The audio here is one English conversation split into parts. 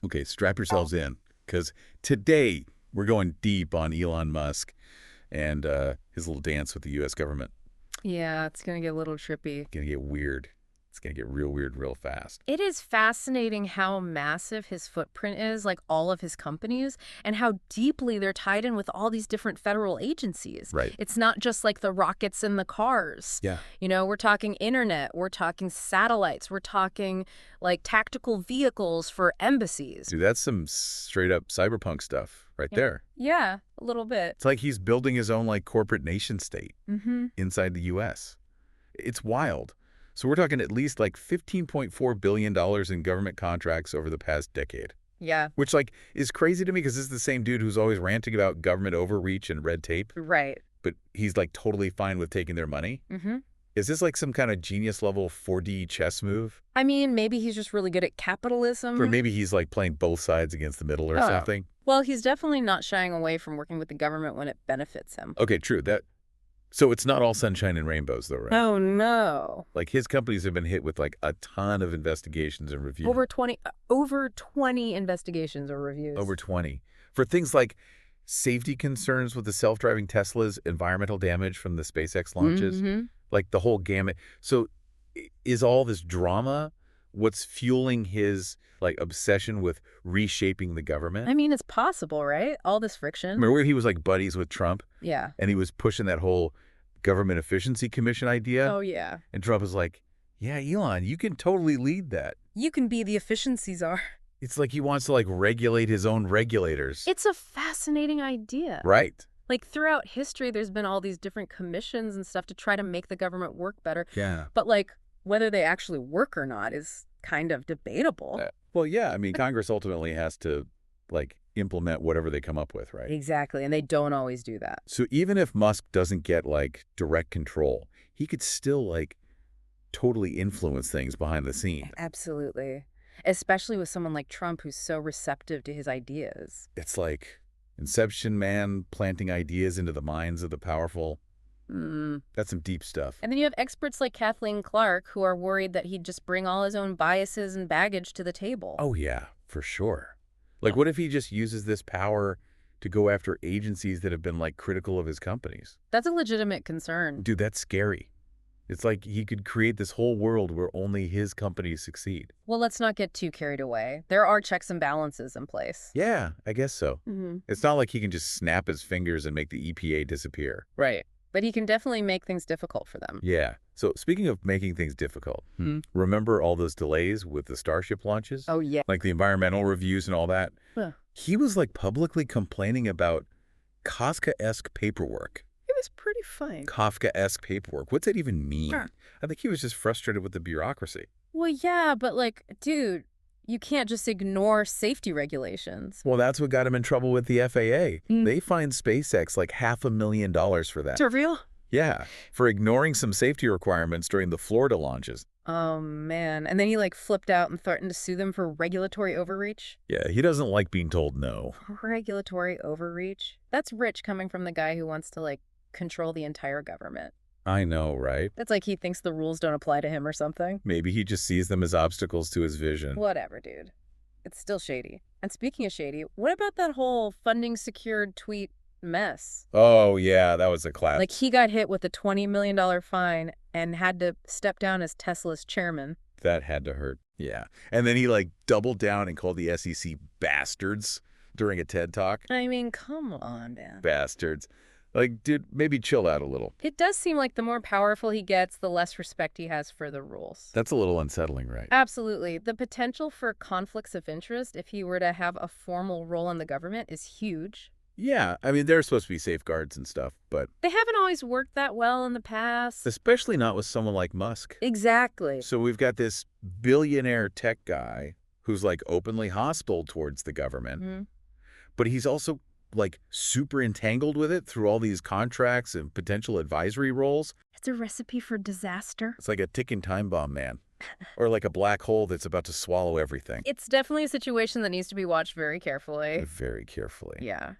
Okay, strap yourselves in, because today we're going deep on Elon Musk and his little dance with the U.S. government. Yeah, it's going to get a little trippy. Gonna get weird. It's gonna get real weird real fast. It is fascinating how massive his footprint is, like all of his companies, and how deeply they're tied in with all these different federal agencies. Right. It's not just like the rockets and the cars. Yeah. We're talking internet, we're talking satellites, we're talking like tactical vehicles for embassies. Dude, that's some straight up cyberpunk stuff right Yeah. there. Yeah, a little bit. It's like he's building his own like corporate nation state Mm-hmm. inside the U.S. It's wild. So we're talking at least like $15.4 billion in government contracts over the past decade. Yeah, Which like is crazy to me because this is the same dude who's always ranting about government overreach and red tape, right. but he's like totally fine with taking their money. Mm-hmm. Is this like some kind of genius level 4D chess move? I mean, maybe he's just really good at Or capitalism. maybe he's like playing both sides against the middle or Oh. something? Well, he's definitely not shying away from working with the government when it benefits him. Okay, true. So it's not all sunshine and rainbows though, right? Oh, no. Like his companies have been hit with like a ton of investigations and reviews. Over 20 investigations or reviews. Over 20. For things like safety concerns with the self-driving Teslas, environmental damage from the SpaceX launches, Mm-hmm. like the whole gamut. So is all this drama what's fueling his like obsession with reshaping the government? I mean, it's possible, right? All this friction. Remember where he was like buddies with Trump Yeah. and he was pushing that whole government efficiency commission idea? Oh, yeah. And Trump was like, yeah, Elon, you can totally lead that. You can be the efficiency czar. It's like he wants to like regulate his own regulators. It's a fascinating idea. Right. Like throughout history, there's been all these different commissions and stuff to try to make the government work better. Yeah. But like whether they actually work or not is kind of debatable. Well, yeah, I mean, Congress ultimately has to like implement whatever they come up with, right? Exactly. And they don't always do that. So even if Musk doesn't get like direct control, he could still like totally influence things behind the scenes. Absolutely. Especially with someone like Trump who's so receptive to his ideas. It's like Inception Man planting ideas into the minds of the powerful. Mm. That's some deep stuff. And then you have experts like Kathleen Clark who are worried that he'd just bring all his own biases and baggage to the table. Oh, yeah, for sure. Like, what if he just uses this power to go after agencies that have been like critical of his companies? That's a legitimate concern. Dude, that's scary. It's like he could create this whole world where only his companies succeed. Well, let's not get too carried away. There are checks and balances in place. Yeah, I guess so. Mm-hmm. It's not like he can just snap his fingers and make the EPA disappear. Right. But he can definitely make things difficult for them. Yeah. So speaking of making things difficult, remember all those delays with the Starship launches? Oh, yeah. Like the environmental reviews and all that? Huh. He was like publicly complaining about Kafka-esque paperwork. It was pretty fine. Kafka-esque paperwork. What's that even mean? Sure. I think he was just frustrated with the bureaucracy. Well, yeah, but like, dude, you can't just ignore safety regulations. Well, that's what got him in trouble with the FAA. Mm. They fined SpaceX like $500,000 for that. For real? Yeah, for ignoring some safety requirements during the Florida launches. Oh, man. And then he like flipped out and threatened to sue them for regulatory overreach. Yeah, he doesn't like being told no. Regulatory overreach? That's rich coming from the guy who wants to like control the entire government. I know, right? That's like he thinks the rules don't apply to him or something. Maybe he just sees them as obstacles to his vision. Whatever, dude. It's still shady. And speaking of shady, what about that whole funding secured tweet mess? Oh, yeah, that was a class. Like he got hit with a $20 million fine and had to step down as Tesla's chairman. That had to hurt. Yeah. And then he like doubled down and called the SEC bastards during a TED Talk. I mean, come on, man. Bastards. Like, dude, maybe chill out a little. It does seem like the more powerful he gets, the less respect he has for the rules. That's a little unsettling, right? Absolutely. The potential for conflicts of interest if he were to have a formal role in the government is huge. Yeah, I mean, there's supposed to be safeguards and stuff, but They haven't always worked that well in the past. especially not with someone like Musk. Exactly. So we've got this billionaire tech guy who's like openly hostile towards the government, Mhm. but he's also like super entangled with it through all these contracts and potential advisory roles. It's a recipe for disaster. It's like a ticking time bomb, man. Or like a black hole that's about to swallow everything. It's definitely a situation that needs to be watched very carefully. Very carefully. Yeah.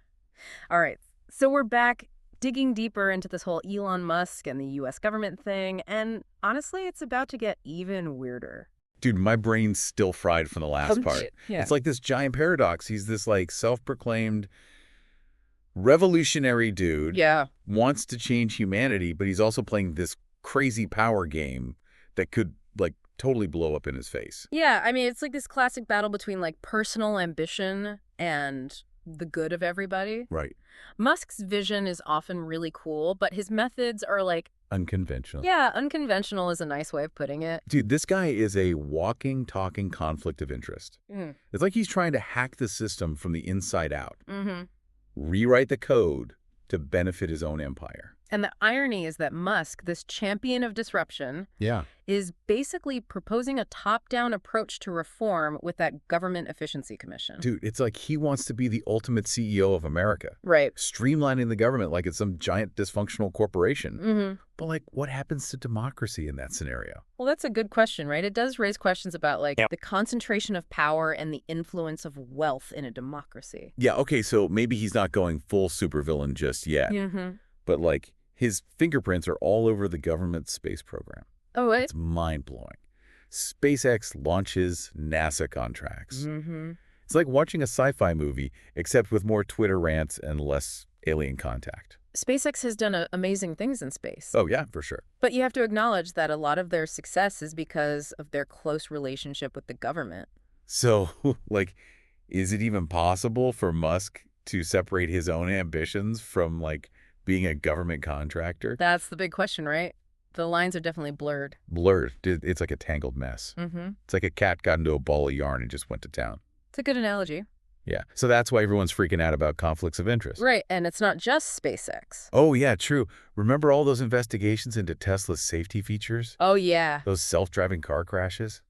All right. So we're back digging deeper into this whole Elon Musk and the U.S. government thing. And honestly, it's about to get even weirder. Dude, my brain's still fried from the last part. Yeah. It's like this giant paradox. He's this like self-proclaimed revolutionary dude, Yeah. wants to change humanity, but he's also playing this crazy power game that could like totally blow up in his face. Yeah, I mean, it's like this classic battle between like personal ambition and the good of everybody. Right. Musk's vision is often really cool, but his methods are like, Unconventional. yeah, unconventional is a nice way of putting it. Dude, this guy is a walking, talking conflict of interest. Mm. It's like he's trying to hack the system from the inside out, Mm-hmm. rewrite the code to benefit his own empire. And the irony is that Musk, this champion of disruption, Yeah. is basically proposing a top-down approach to reform with that Government Efficiency Commission. Dude, it's like he wants to be the ultimate CEO of America. Right. Streamlining the government like it's some giant dysfunctional corporation. Mm-hmm. But like, what happens to democracy in that scenario? Well, that's a good question, right? It does raise questions about like the concentration of power and the influence of wealth in a democracy. Yeah, okay, so maybe he's not going full supervillain just yet. Mm-hmm. But like, his fingerprints are all over the government space program. Oh, what? It's mind-blowing. SpaceX launches NASA contracts. Mm-hmm. It's like watching a sci-fi movie, except with more Twitter rants and less alien contact. SpaceX has done amazing things in space. Oh, yeah, for sure. But you have to acknowledge that a lot of their success is because of their close relationship with the government. So, like, is it even possible for Musk to separate his own ambitions from, like, being a government contractor? That's the big question, right? The lines are definitely blurred. Blurred. Dude, it's like a tangled mess. Mm-hmm. It's like a cat got into a ball of yarn and just went to town. It's a good analogy. Yeah. So that's why everyone's freaking out about conflicts of interest. Right, and it's not just SpaceX. Oh, yeah, true. Remember all those investigations into Tesla's safety features? Oh, yeah. Those self-driving car crashes?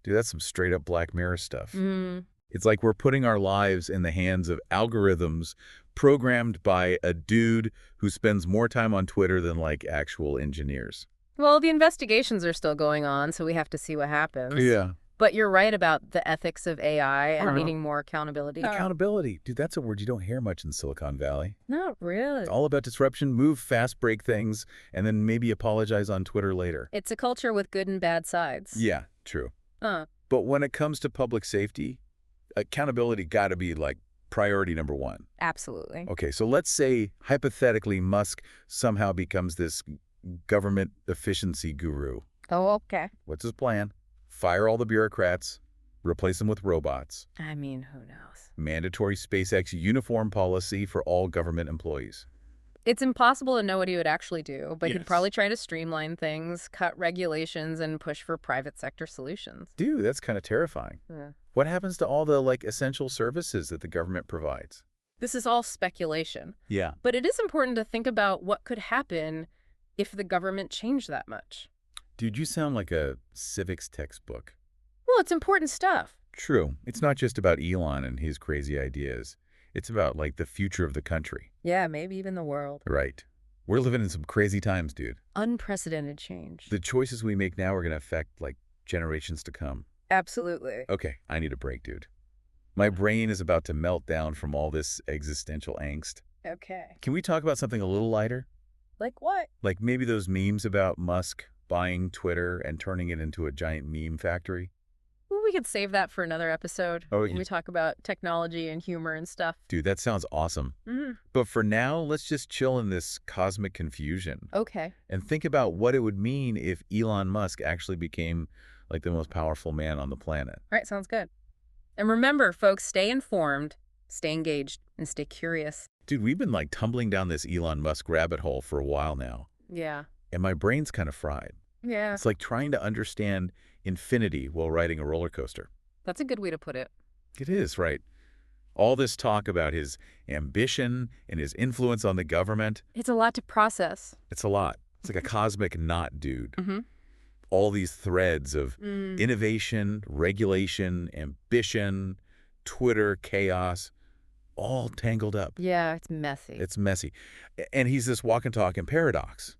Dude, that's some straight-up Black Mirror stuff. Mm. It's like we're putting our lives in the hands of algorithms programmed by a dude who spends more time on Twitter than, like, actual engineers. Well, the investigations are still going on, so we have to see what happens. Yeah. But you're right about the ethics of AI and needing more accountability. Accountability. Dude, that's a word you don't hear much in Silicon Valley. Not really. It's all about disruption, move fast, break things, and then maybe apologize on Twitter later. It's a culture with good and bad sides. Yeah, true. Uh, But when it comes to public safety, accountability got to be, like, priority number one. absolutely. Okay, so let's say, hypothetically, Musk somehow becomes this government efficiency guru. Oh, okay. What's his plan? Fire all the bureaucrats, replace them with robots, I mean, who knows? mandatory SpaceX uniform policy for all government employees. It's impossible to know what he would actually do, but Yes. he'd probably try to streamline things, cut regulations, and push for private sector solutions. Dude, that's kind of terrifying. Yeah. What happens to all the, like, essential services that the government provides? This is all speculation, Yeah. but it is important to think about what could happen if the government changed that much. Dude, you sound like a civics textbook. Well, it's important stuff. True. It's not just about Elon and his crazy ideas. It's about, like, the future of the country. Yeah, maybe even the world. Right. We're living in some crazy times, dude. Unprecedented change. The choices we make now are going to affect, like, generations to come. Absolutely. Okay, I need a break, dude. My brain is about to melt down from all this existential angst. Okay. Can we talk about something a little lighter? Like what? Like maybe those memes about Musk buying Twitter and turning it into a giant meme factory? Well, we could save that for another episode. Oh, when yeah. we talk about technology and humor and stuff. Dude, that sounds awesome. Mm-hmm. But for now, let's just chill in this cosmic confusion Okay. and think about what it would mean if Elon Musk actually became, like, the most powerful man on the planet. All right, sounds good. And remember, folks, stay informed, stay engaged, and stay curious. Dude, we've been, like, tumbling down this Elon Musk rabbit hole for a while now, Yeah. and my brain's kind of fried. Yeah. It's like trying to understand infinity while riding a roller coaster. That's a good way to put it. It is, right? All this talk about his ambition and his influence on the government, It's a lot to process. it's a lot. It's like a cosmic knot, dude. Mm-hmm. All these threads of Mm. innovation, regulation, ambition, Twitter, chaos, all tangled up. Yeah, it's messy. It's messy. And he's this walk and talk in paradox.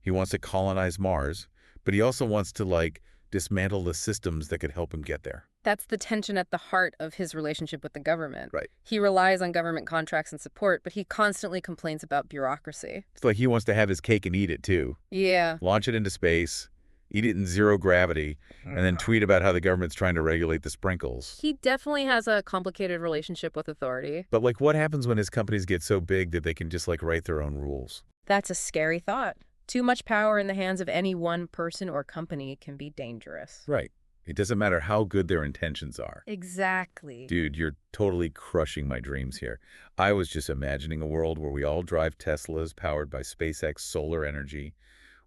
He wants to colonize Mars, but he also wants to, like, dismantle the systems that could help him get there. That's the tension at the heart of his relationship with the government. Right. He relies on government contracts and support, but he constantly complains about bureaucracy. It's like he wants to have his cake and eat it, too. Yeah. Launch it into space, eat it in zero gravity, and then tweet about how the government's trying to regulate the sprinkles. He definitely has a complicated relationship with authority. But, like, what happens when his companies get so big that they can just, like, write their own rules? That's a scary thought. Too much power in the hands of any one person or company can be dangerous. Right. It doesn't matter how good their intentions are. Exactly. Dude, you're totally crushing my dreams here. I was just imagining a world where we all drive Teslas powered by SpaceX solar energy,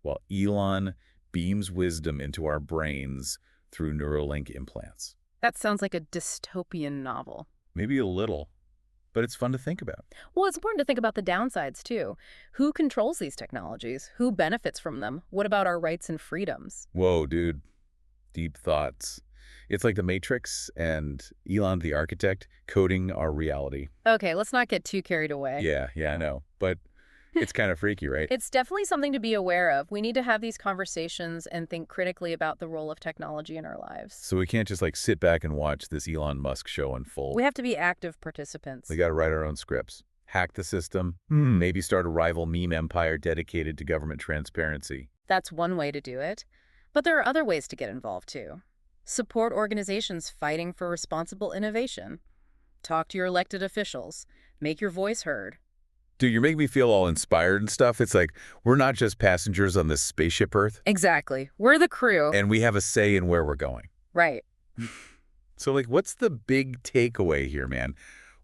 while Elon beams wisdom into our brains through Neuralink implants. That sounds like a dystopian novel. Maybe a little, but it's fun to think about. Well, it's important to think about the downsides, too. Who controls these technologies? Who benefits from them? What about our rights and freedoms? Whoa, dude. Deep thoughts. It's like the Matrix and Elon the architect coding our reality. Okay, let's not get too carried away. Yeah, I know. But it's kind of freaky, right? It's definitely something to be aware of. We need to have these conversations and think critically about the role of technology in our lives. So we can't just like sit back and watch this Elon Musk show unfold. We have to be active participants. We got to write our own scripts, hack the system, maybe start a rival meme empire dedicated to government transparency. That's one way to do it. But there are other ways to get involved, too. Support organizations fighting for responsible innovation. Talk to your elected officials. Make your voice heard. Dude, you're making me feel all inspired and stuff. It's like we're not just passengers on this spaceship Earth. Exactly. We're the crew. And we have a say in where we're going. Right. So, like, what's the big takeaway here, man?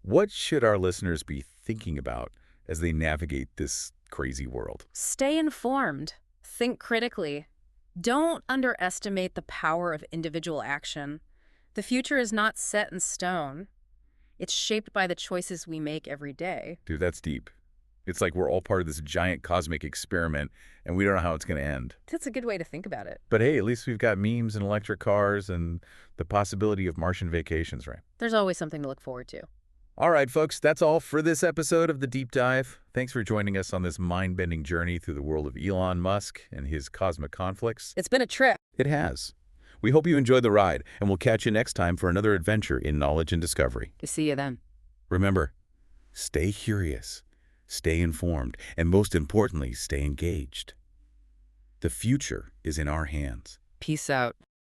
What should our listeners be thinking about as they navigate this crazy world? Stay informed. Think critically. Don't underestimate the power of individual action. The future is not set in stone. It's shaped by the choices we make every day. Dude, that's deep. It's like we're all part of this giant cosmic experiment, and we don't know how it's going to end. That's a good way to think about it. But hey, at least we've got memes and electric cars and the possibility of Martian vacations, right? There's always something to look forward to. All right, folks, that's all for this episode of The Deep Dive. Thanks for joining us on this mind-bending journey through the world of Elon Musk and his cosmic conflicts. It's been a trip. It has. We hope you enjoyed the ride, and we'll catch you next time for another adventure in knowledge and discovery. See you then. Remember, stay curious, stay informed, and most importantly, stay engaged. The future is in our hands. Peace out.